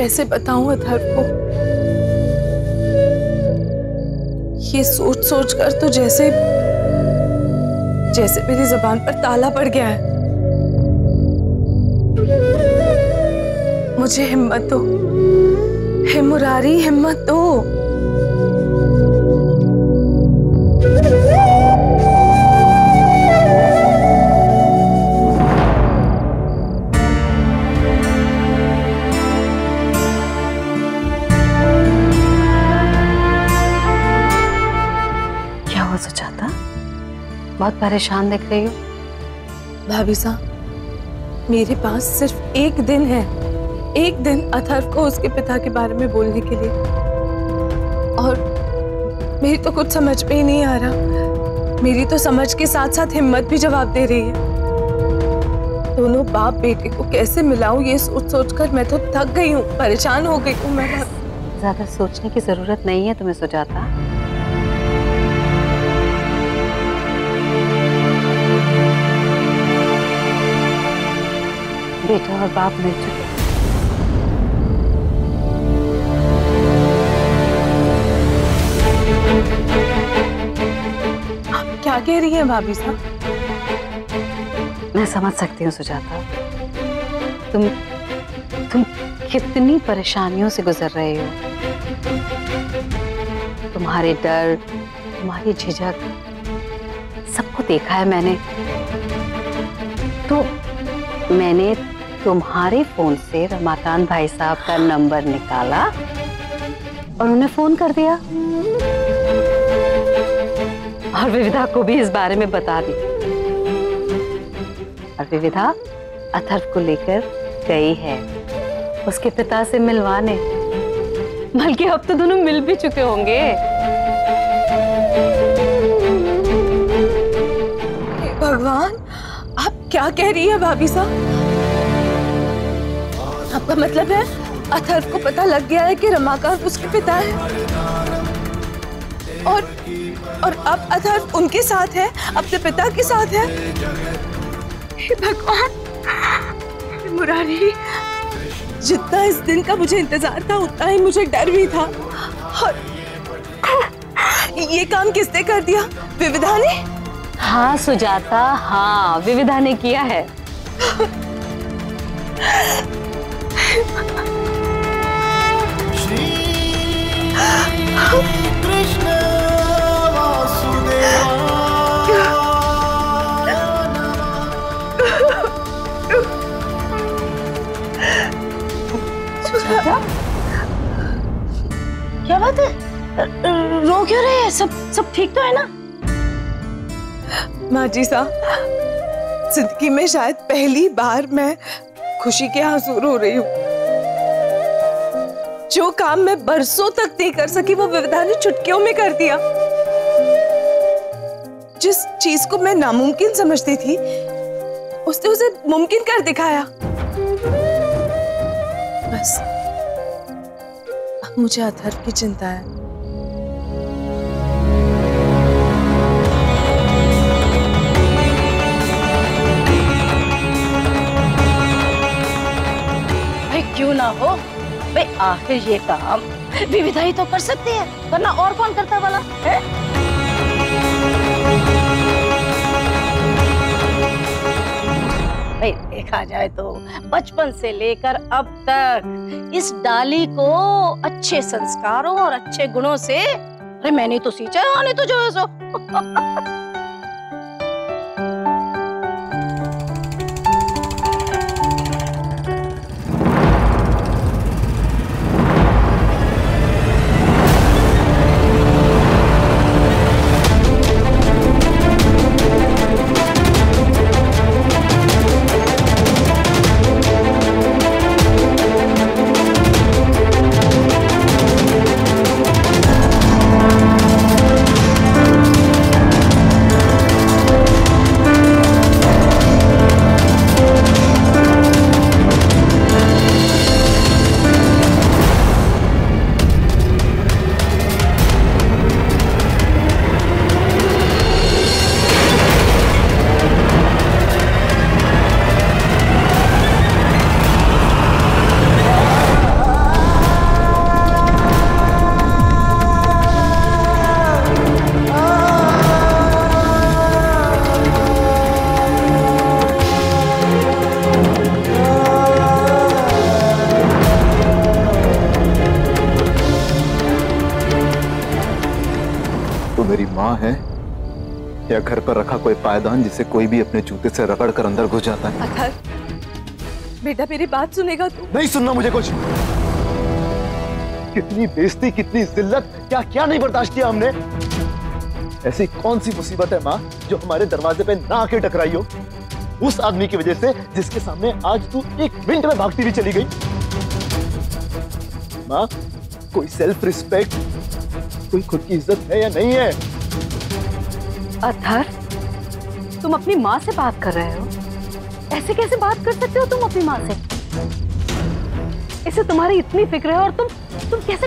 कैसे बताऊं अथर्व को? ये सोच सोच कर तो जैसे मेरी जुबान पर ताला पड़ गया है। मुझे हिम्मत दो, हे मुरारी, हिम्मत दो। क्या हुआ सुजाता? बहुत परेशान दिख रही हो। भाभी साहब, मेरे पास सिर्फ एक दिन है, एक दिन अथर्व को उसके पिता के बारे में बोलने के लिए, और मेरी तो कुछ समझ में ही नहीं आ रहा। मेरी तो समझ के साथ साथ हिम्मत भी जवाब दे रही है। दोनों बाप बेटे को कैसे मिलाऊं, ये सोच सोच कर मैं तो थक गई हूँ, परेशान हो गई हूँ मैं। ज्यादा सोचने की जरूरत नहीं है तुम्हें सुजाता। बेटा और बाप मिल चुके। आप क्या कह रही हैं भाभी साहब? मैं समझ सकती हूँ सुजाता, तुम कितनी परेशानियों से गुजर रहे हो। तुम्हारे डर, तुम्हारी झिझक सबको देखा है मैंने। तो मैंने तुम्हारे फोन से रमाकांत भाई साहब का नंबर निकाला और उन्हें फोन कर दिया, और विविधा को भी इस बारे में बता दी। और विविधा अथर्व को लेकर गई है उसके पिता से मिलवाने। बल्कि अब तो दोनों मिल भी चुके होंगे। भगवान, आप क्या कह रही है भाभी साहब? आपका मतलब है अथर्व को पता लग गया है कि रमाकांत उसके पिता है, और अब अथर्व उनके साथ है, अपने पिता के साथ है। हे भगवान, हे मुरारी, जितना इस दिन का मुझे इंतजार था उतना ही मुझे डर भी था। और ये काम किसने कर दिया? विविधा ने? हाँ सुजाता, हाँ विविधा ने किया है। कृष्ण वासुदेवा क्या बात है? रो क्यों रहे हैं? सब ठीक तो है ना? माँ जी साहब, जिंदगी में शायद पहली बार मैं खुशी के आंसू रो रही हूँ। जो काम मैं बरसों तक नहीं कर सकी वो विविधा ने चुटकियों में कर दिया। जिस चीज को मैं नामुमकिन समझती थी उसने उसे मुमकिन कर दिखाया। बस अब मुझे अथर्व की चिंता है। भाई क्यों ना हो भाई, आखिर ये काम विविधा ही तो कर सकती है, वरना और कौन करता वाला है? भाई देखा जाए तो बचपन से लेकर अब तक इस डाली को अच्छे संस्कारों और अच्छे गुणों से, अरे मैंने तो सींचा है, आने तो जो है सो। मेरी माँ है या घर पर रखा कोई पायदान जिसे कोई भी अपने जूते से रगड़ कर अंदर घुस जाता है। अथर्व, बेटा मेरी बात सुनेगा तू? नहीं सुनना मुझे कुछ। कितनी बेइज्जती, कितनी जिल्लत, क्या क्या नहीं बर्दाश्त किया हमने। ऐसी कौन सी मुसीबत है माँ जो हमारे दरवाजे पे ना आके टकराई हो? उस आदमी की वजह से जिसके सामने आज तू 1 मिनट में भागती हुई चली गई। माँ, कोई सेल्फ रिस्पेक्ट, कोई खुद की इज्जत है या नहीं है? अथर्व, तुम अपनी माँ से बात कर रहे हो? ऐसे कैसे बात कर सकते हो तुम अपनी माँ से? इसे तुम्हारी इतनी फिक्र है और तुम कैसे?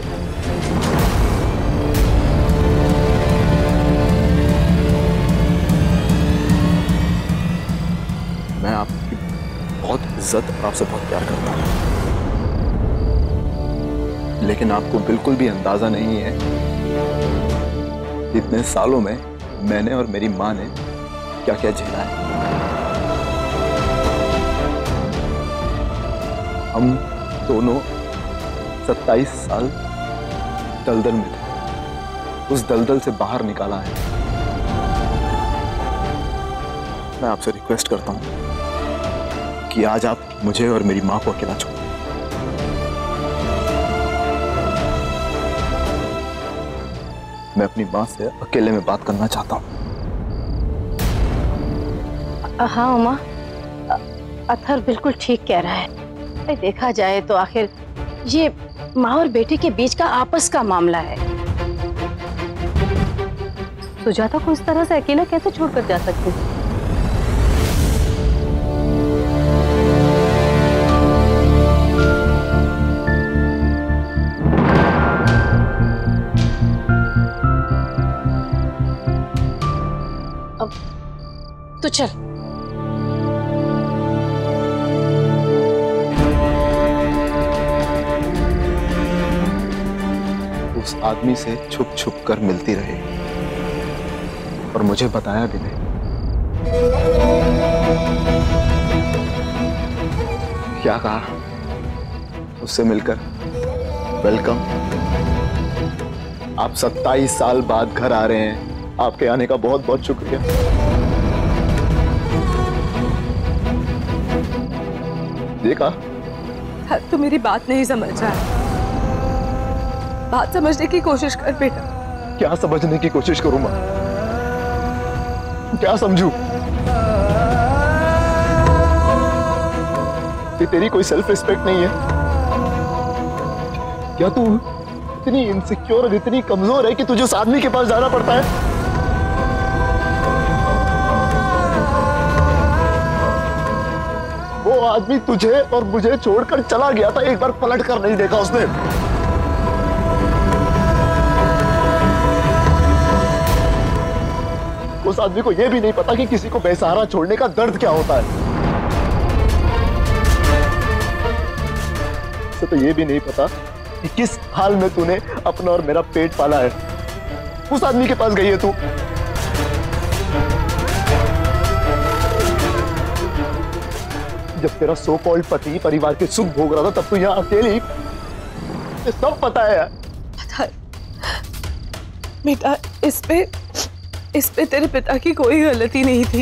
मैं आपकी बहुत इज्जत और आपसे बहुत प्यार करता हूँ, लेकिन आपको बिल्कुल भी अंदाजा नहीं है इतने सालों में मैंने और मेरी माँ ने क्या क्या झेला है। हम दोनों 27 साल दलदल में थे, उस दलदल से बाहर निकाला है। मैं आपसे रिक्वेस्ट करता हूं कि आज आप मुझे और मेरी माँ को अकेला छोड़। मैं अपनी माँ से अकेले में बात करना चाहता हूँ। हाँ उमा, अथर्व बिल्कुल ठीक कह रहा है। देखा जाए तो आखिर ये माँ और बेटे के बीच का आपस का मामला है। सुजाता को इस तरह से अकेला कैसे छोड़कर जा सकती? अब तो चल। उस आदमी से छुप छुप कर मिलती रही और मुझे बताया भी नहीं। क्या कहा उससे मिलकर? वेलकम, आप 27 साल बाद घर आ रहे हैं, आपके आने का बहुत बहुत शुक्रिया। देखा? तू मेरी बात नहीं समझ रहा है। बात समझने की कोशिश कर बेटा। क्या समझने की कोशिश करूं मां? क्या समझूं? कि तेरी कोई सेल्फ रिस्पेक्ट नहीं है? क्या तू इतनी इनसिक्योर और इतनी कमजोर है कि तुझे उस आदमी के पास जाना पड़ता है? वो आदमी तुझे और मुझे छोड़कर चला गया था, एक बार पलट कर नहीं देखा उसने। उस आदमी को यह भी नहीं पता कि किसी को बेसहारा छोड़ने का दर्द क्या होता है। उसे तो यह भी नहीं पता कि किस हाल में तूने अपना और मेरा पेट पाला है। उस आदमी के पास गई है तू। जब तेरा सो कॉल्ड पति परिवार के सुख भोग रहा था तब तू यहाँ अकेली। ये सब पता है यार। बेटा इस पे तेरे पिता की कोई गलती नहीं थी।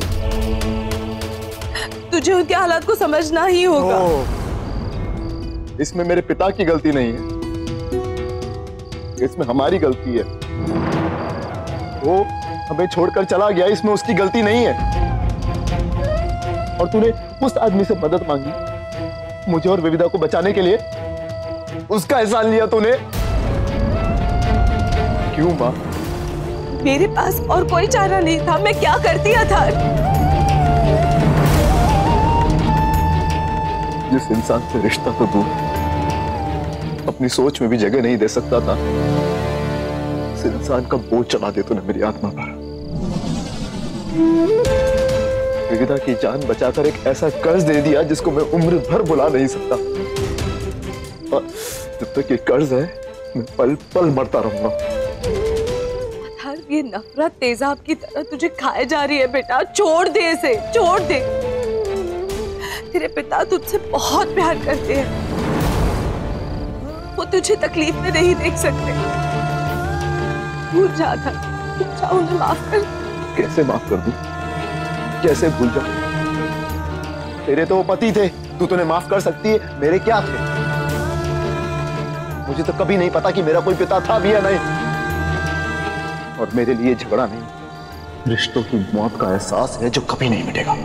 तुझे उनके हालात को समझना ही होगा। इसमें मेरे पिता की गलती नहीं है, इसमें हमारी गलती है। वो हमें छोड़कर चला गया, इसमें उसकी गलती नहीं है। और तूने उस आदमी से मदद मांगी मुझे और विविधा को बचाने के लिए, उसका एहसान लिया तूने। क्यों मां? मेरे पास और कोई चारा नहीं था, मैं क्या करती था? जिस इंसान से रिश्ता तो दूर, अपनी सोच में भी जगह नहीं दे सकता था, उस इंसान का बोझ चढ़ा दे तूने मेरी आत्मा पर। विविधा की जान बचाकर एक ऐसा कर्ज दे दिया जिसको मैं उम्र भर भुला नहीं सकता। और जब तक ये कर्ज है मैं पल पल मरता रहूंगा। ये नफरत तेजाब की तरह तुझे खाए जा रही है बेटा। छोड़ दे इसे, छोड़ दे। तेरे पिता तुझसे बहुत प्यार करते हैं, वो तुझे तकलीफ में नहीं देख सकते। भूल जा था, जाओ, उन्हें माफ कर। कैसे माफ कर दूं? कैसे भूल जाऊं? तेरे तो वो पति थे, तू तो उन्हें माफ कर सकती है, मेरे क्या थे? मुझे तो कभी नहीं पता कि मेरा कोई पिता था भी या नहीं। और मेरे लिए झगड़ा नहीं, रिश्तों की मौत का एहसास है जो कभी नहीं मिटेगा।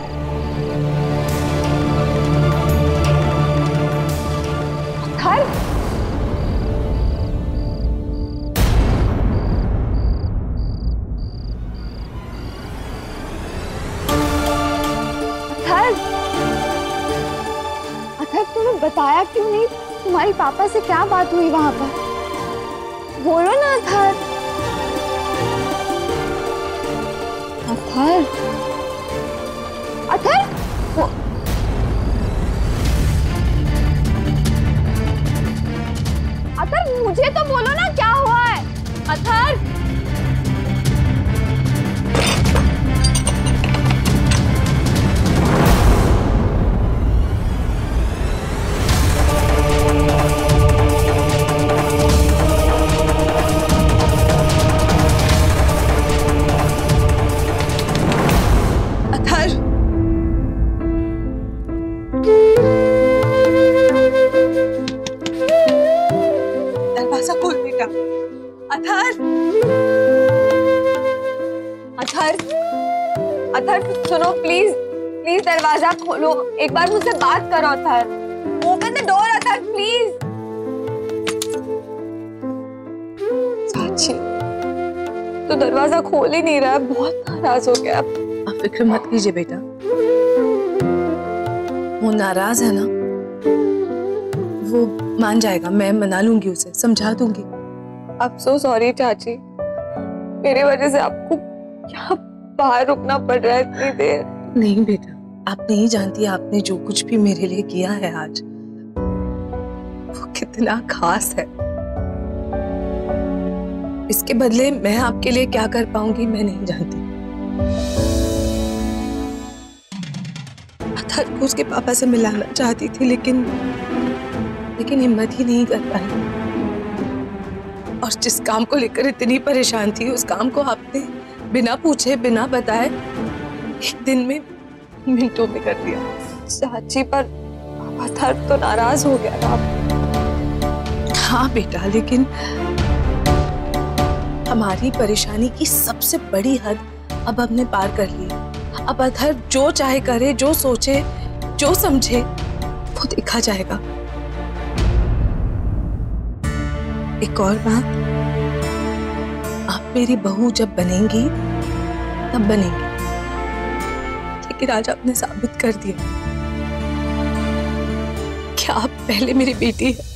तुम्हें बताया क्यों नहीं? तुम्हारी पापा से क्या बात हुई वहां पर? बोलो ना अथर। अथर, अथर, अथर मुझे तो बोलो ना क्या हुआ है? अथर, दरवाजा खोल बेटा। अथर, अथर, अथर सुनो प्लीज, प्लीज दरवाजा खोलो, एक बार मुझसे बात करो Athar. Open the door Athar please. चाची तो दरवाजा खोल ही नहीं रहा, बहुत नाराज हो गया। आप फिक्र मत कीजिए बेटा, वो नाराज है ना, वो मान जाएगा, मैं मना लूंगी उसे, समझा दूंगी। I'm so sorry चाची, मेरी वजह से आपको यहाँ बाहर रुकना पड़ रहा है इतनी देर। नहीं बेटा, आप नहीं जानती आपने जो कुछ भी मेरे लिए किया है आज, वो कितना खास है। इसके बदले मैं आपके लिए क्या कर पाऊंगी मैं नहीं जानती। अथर को उसके पापा से मिलाना चाहती थी, लेकिन हिम्मत ही नहीं कर पाई। और जिस काम को लेकर इतनी परेशान थी, उस काम को आपने बिना पूछे बिना बताए एक दिन में, मिनटों में कर दिया। चाची पर अथर तो नाराज हो गया ना। हाँ बेटा, लेकिन हमारी परेशानी की सबसे बड़ी हद अब हमने पार कर ली। अब अथर जो चाहे करे, जो सोचे, जो समझे, वो देखा जाएगा। एक और बात, आप मेरी बहू जब बनेंगी तब बनेंगी, लेकिन आज आपने साबित कर दिया कि आप पहले मेरी बेटी है।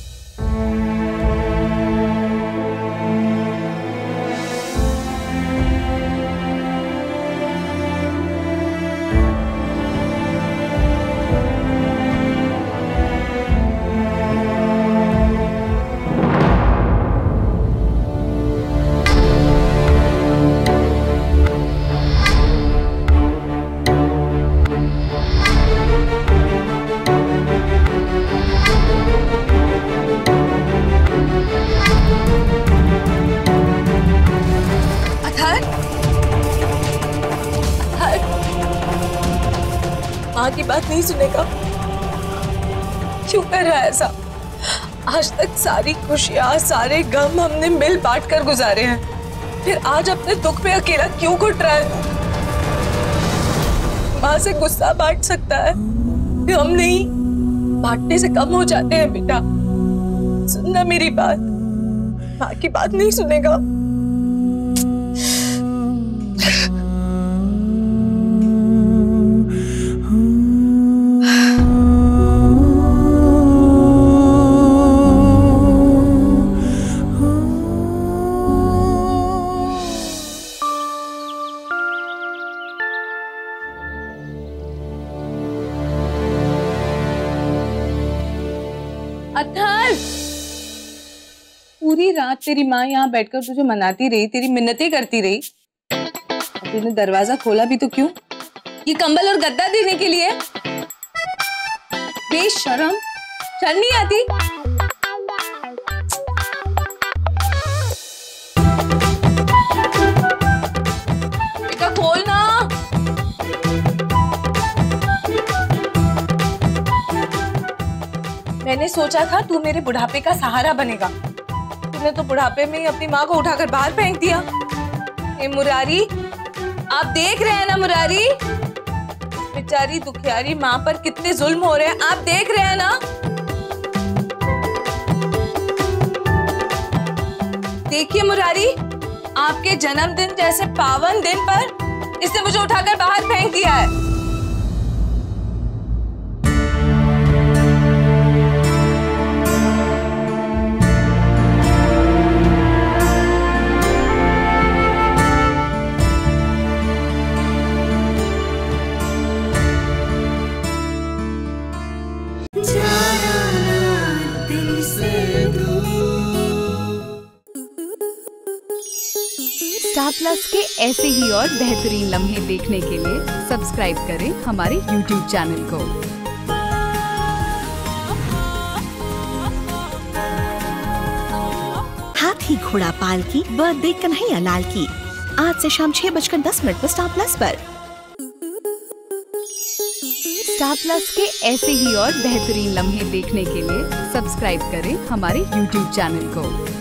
माँ की बात नहीं सुनेगा? क्यों कर रहा है ऐसा? आज तक सारी खुशियाँ, सारे गम हमने मिल बांट कर गुजारे हैं, फिर आज अपने दुख में अकेला क्यों घुट रहा है? माँ से गुस्सा बांट सकता है, गम नहीं। बांटने से कम हो जाते हैं बेटा। सुनना मेरी बात, माँ की बात नहीं सुनेगा। अथर, पूरी रात तेरी माँ यहाँ बैठकर तुझे मनाती रही, तेरी मिन्नतें करती रही, तूने दरवाजा खोला भी तो क्यों? ये कंबल और गद्दा देने के लिए? बेशरम, शर्म नहीं आती? मैंने सोचा था तू मेरे बुढ़ापे का सहारा बनेगा, तूने तो बुढ़ापे में ही अपनी माँ को उठाकर बाहर फेंक दिया। ए मुरारी, आप देख रहे हैं ना मुरारी, बेचारी दुखियारी माँ पर कितने जुल्म हो रहे हैं, आप देख रहे हैं ना। देखिए मुरारी, आपके जन्मदिन जैसे पावन दिन पर इसने मुझे उठाकर बाहर फेंक दिया है। स्टार प्लस के ऐसे ही और बेहतरीन लम्हे देखने के लिए सब्सक्राइब करें हमारे YouTube चैनल को। हाथी घोड़ा पाल की बर्थडे कन्हैया लाल की आज से शाम 6:10 पर स्टार प्लस पर। स्टार प्लस के ऐसे ही और बेहतरीन लम्हे देखने के लिए सब्सक्राइब करें हमारे YouTube चैनल को।